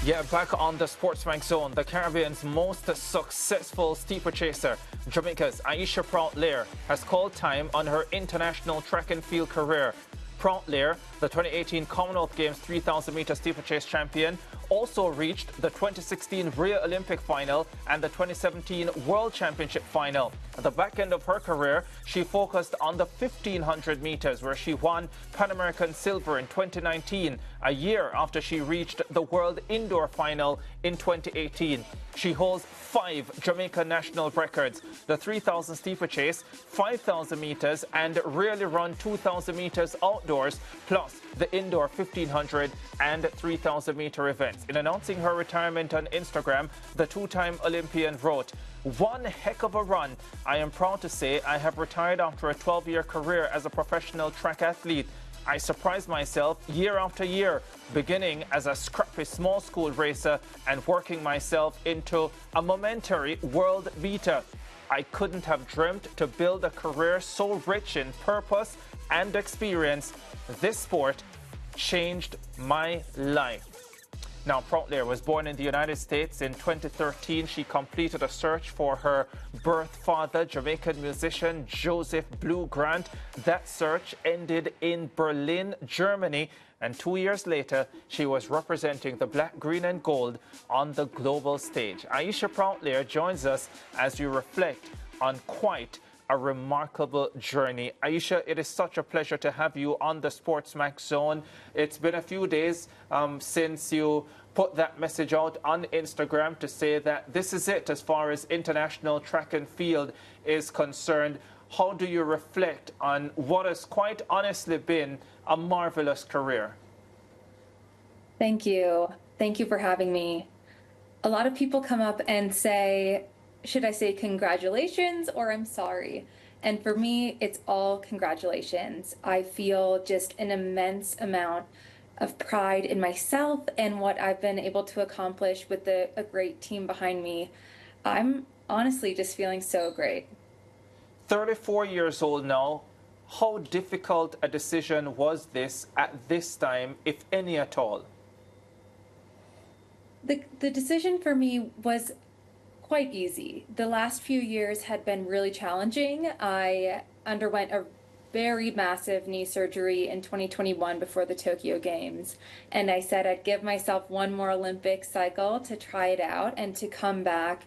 Yeah, back on the SportsMax Zone, the Caribbean's most successful steeplechaser, Jamaica's Aisha Praught-Leer, has called time on her international track and field career. Praught-Leer, the 2018 Commonwealth Games 3,000-meter steeplechase champion, also reached the 2016 Rio Olympic final and the 2017 World Championship final. At the back end of her career, she focused on the 1,500 meters, where she won Pan American silver in 2019, a year after she reached the World Indoor Final in 2018. She holds 5 Jamaica national records: the 3,000 steeplechase, 5,000 meters, and rarely run 2,000 meters outdoors, plus the indoor 1,500 and 3,000 meter events. In announcing her retirement on Instagram, the two-time Olympian wrote, "One heck of a run. I am proud to say I have retired after a 12-year career as a professional track athlete. I surprised myself year after year, beginning as a scrappy small school racer and working myself into a momentary world beater. I couldn't have dreamt to build a career so rich in purpose and experience. This sport changed my life." Now, Praught-Leer was born in the United States in 2013. She completed a search for her birth father, Jamaican musician Joseph Blue Grant. That search ended in Berlin, Germany, and 2 years later, she was representing the black, green, and gold on the global stage. Aisha Praught-Leer joins us as we reflect on quite a remarkable journey. Aisha, it is such a pleasure to have you on the SportsMax Zone. It's been a few days since you put that message out on Instagram to say that this is it as far as international track and field is concerned. How do you reflect on what has quite honestly been a marvelous career? Thank you. Thank you for having me. A lot of people come up and say, should I say congratulations or I'm sorry? And for me, it's all congratulations. I feel just an immense amount of pride in myself and what I've been able to accomplish with a great team behind me. I'm honestly just feeling so great. 34 years old now. How difficult a decision was this at this time, if any at all? The decision for me was quite easy. The last few years had been really challenging. I underwent a very massive knee surgery in 2021 before the Tokyo Games. And I said I'd give myself one more Olympic cycle to try it out and to come back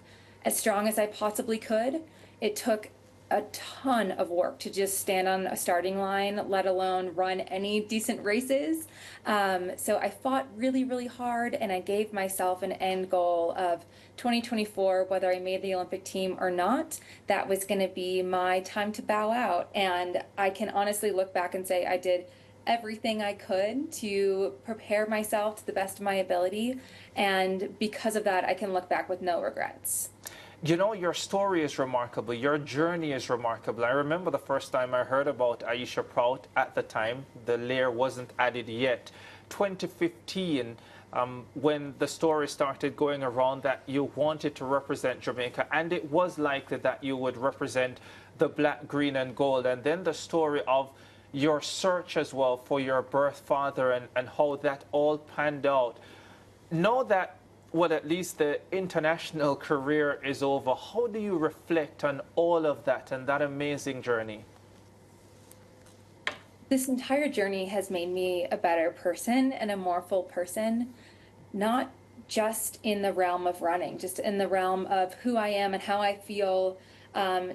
as strong as I possibly could. It took a ton of work to just stand on a starting line, let alone run any decent races. So I fought really, really hard, and I gave myself an end goal of 2024, whether I made the Olympic team or not. That was going to be my time to bow out. And I can honestly look back and say I did everything I could to prepare myself to the best of my ability. And because of that, I can look back with no regrets. You know, your story is remarkable. Your journey is remarkable. I remember the first time I heard about Aisha Prout at the time. The Leer wasn't added yet. 2015, when the story started going around that you wanted to represent Jamaica, and it was likely that you would represent the black, green, and gold. And then the story of your search as well for your birth father and how that all panned out. Know that, well, at least the international career is over. How do you reflect on all of that and that amazing journey? This entire journey has made me a better person and a more full person, not just in the realm of running, just in the realm of who I am and how I feel,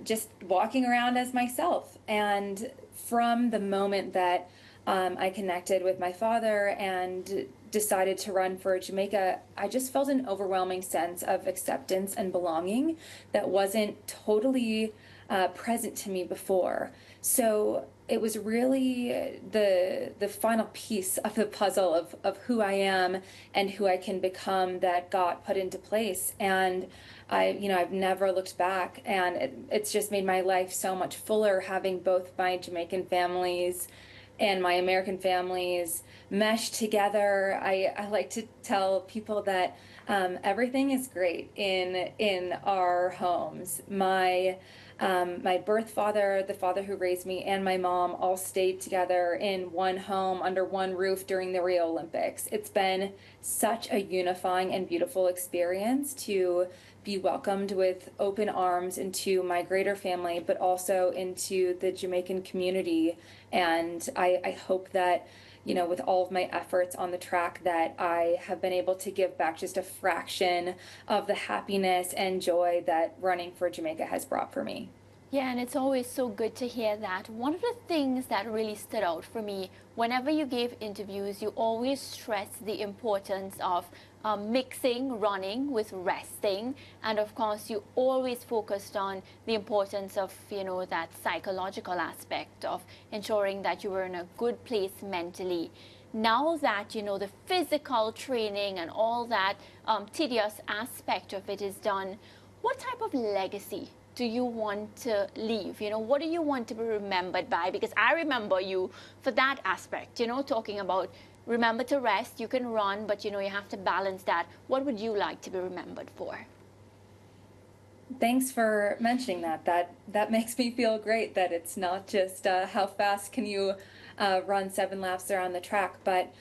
just walking around as myself. And from the moment that I connected with my father and decided to run for Jamaica, I just felt an overwhelming sense of acceptance and belonging that wasn't totally present to me before. So it was really the final piece of the puzzle of who I am and who I can become that got put into place. And I've never looked back, and it's just made my life so much fuller, having both my Jamaican families and my American families, mesh together. I like to tell people that everything is great in our homes. My birth father, the father who raised me, and my mom all stayed together in one home under one roof during the Rio Olympics. It's been such a unifying and beautiful experience to be welcomed with open arms into my greater family, but also into the Jamaican community. And I hope that, you know, with all of my efforts on the track, that I have been able to give back just a fraction of the happiness and joy that running for Jamaica has brought for me. Yeah, and it's always so good to hear that. One of the things that really stood out for me, whenever you gave interviews, you always stressed the importance of mixing running with resting. And of course, you always focused on the importance of, you know, that psychological aspect of ensuring that you were in a good place mentally. Now that, you know, the physical training and all that tedious aspect of it is done, what type of legacy do you want to leave? You know, what do you want to be remembered by? Because I remember you for that aspect, you know, talking about remember to rest, you can run, but, you know, you have to balance that. What would you like to be remembered for? Thanks for mentioning that. That makes me feel great that it's not just how fast can you run 7 laps around the track, but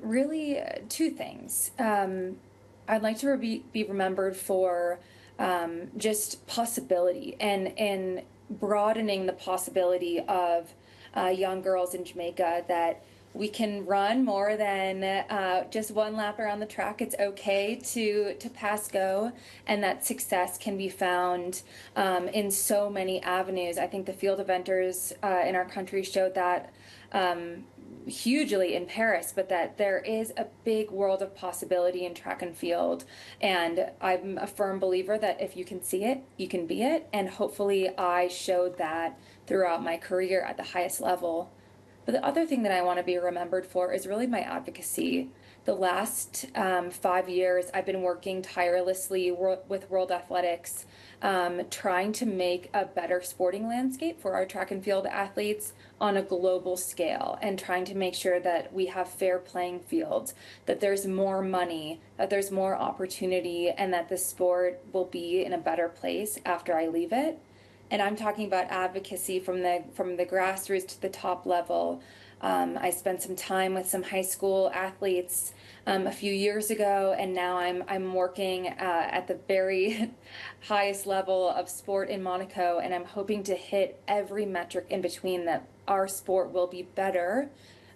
really two things. I'd like to be remembered for just possibility and broadening the possibility of young girls in Jamaica, that we can run more than just 1 lap around the track. It's okay to pass go, and that success can be found in so many avenues. I think the field eventers in our country showed that hugely in Paris, but that there is a big world of possibility in track and field. And I'm a firm believer that if you can see it, you can be it. And hopefully I showed that throughout my career at the highest level. But the other thing that I want to be remembered for is really my advocacy. The last 5 years, I've been working tirelessly with World Athletics, trying to make a better sporting landscape for our track and field athletes on a global scale, and trying to make sure that we have fair playing fields, that there's more money, that there's more opportunity, and that the sport will be in a better place after I leave it. And I'm talking about advocacy from the grassroots to the top level. I spent some time with some high school athletes a few years ago, and now I'm working at the very highest level of sport in Monaco, and I'm hoping to hit every metric in between, that our sport will be better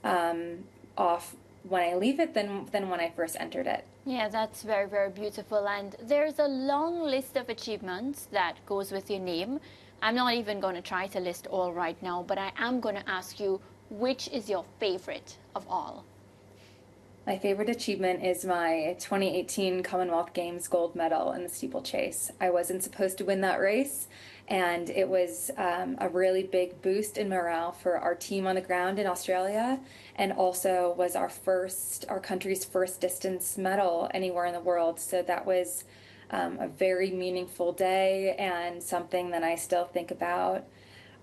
off when I leave it than when I first entered it. Yeah, that's very, very beautiful. And there's a long list of achievements that goes with your name. I'm not even going to try to list all right now, but I am going to ask you, which is your favorite of all? My favorite achievement is my 2018 Commonwealth Games gold medal in the steeplechase. I wasn't supposed to win that race, and it was a really big boost in morale for our team on the ground in Australia, and also was our country's first distance medal anywhere in the world. So that was a very meaningful day, and something that I still think about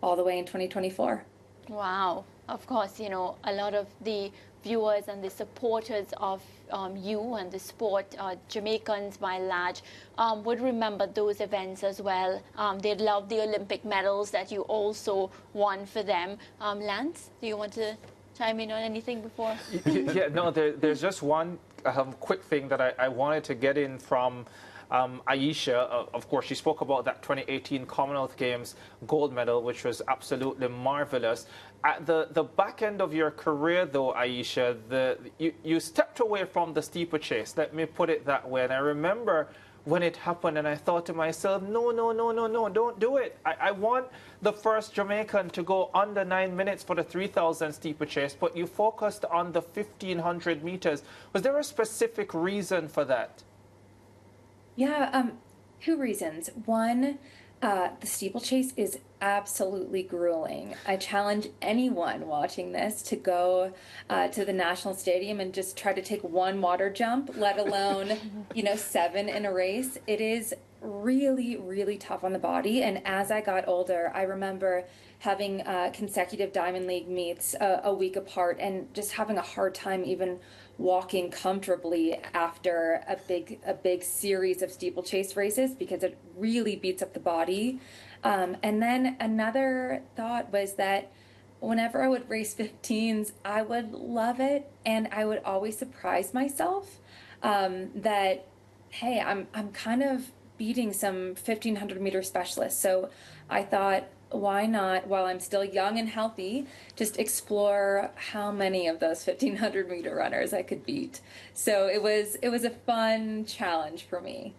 all the way in 2024. Wow. Of course, you know, a lot of the viewers and the supporters of you and the sport, Jamaicans by and large, would remember those events as well. They'd love the Olympic medals that you also won for them. Lance, do you want to chime in on anything before? Yeah, no, there's just one quick thing that I wanted to get in from Aisha. Of course, she spoke about that 2018 Commonwealth Games gold medal, which was absolutely marvelous. At the back end of your career, though, Aisha, you stepped away from the steeplechase. Let me put it that way. And I remember when it happened, and I thought to myself, no, don't do it. I want the first Jamaican to go under 9 minutes for the 3,000 steeplechase, but you focused on the 1,500 meters. Was there a specific reason for that? Yeah, 2 reasons. One, the steeplechase is absolutely grueling. I challenge anyone watching this to go to the National Stadium and just try to take 1 water jump, let alone, 7 in a race. It is really, really tough on the body. And as I got older, I remember having consecutive Diamond League meets a week apart and just having a hard time even walking comfortably after a big series of steeplechase races because it really beats up the body. And then another thought was that whenever I would race 15s, I would love it, and I would always surprise myself that, hey, I'm kind of beating some 1500-meter specialists. So I thought, why not, while I'm still young and healthy, just explore how many of those 1500-meter runners I could beat. So it was a fun challenge for me.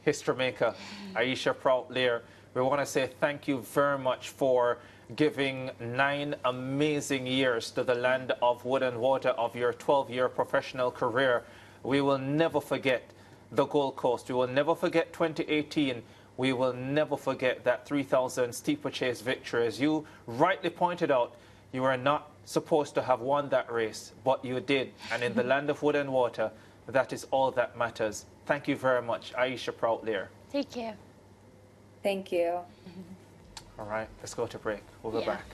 History maker Aisha Praught-Leer, we want to say thank you very much for giving 9 amazing years to the land of wood and water of your 12-year professional career. We will never forget the Gold Coast. We will never forget 2018. We will never forget that 3,000 steeplechase victory. As you rightly pointed out, you were not supposed to have won that race, but you did. And in the land of wood and water, that is all that matters. Thank you very much, Aisha Praught-Leer. Take care. Thank you. All right, let's go to break. We'll be back.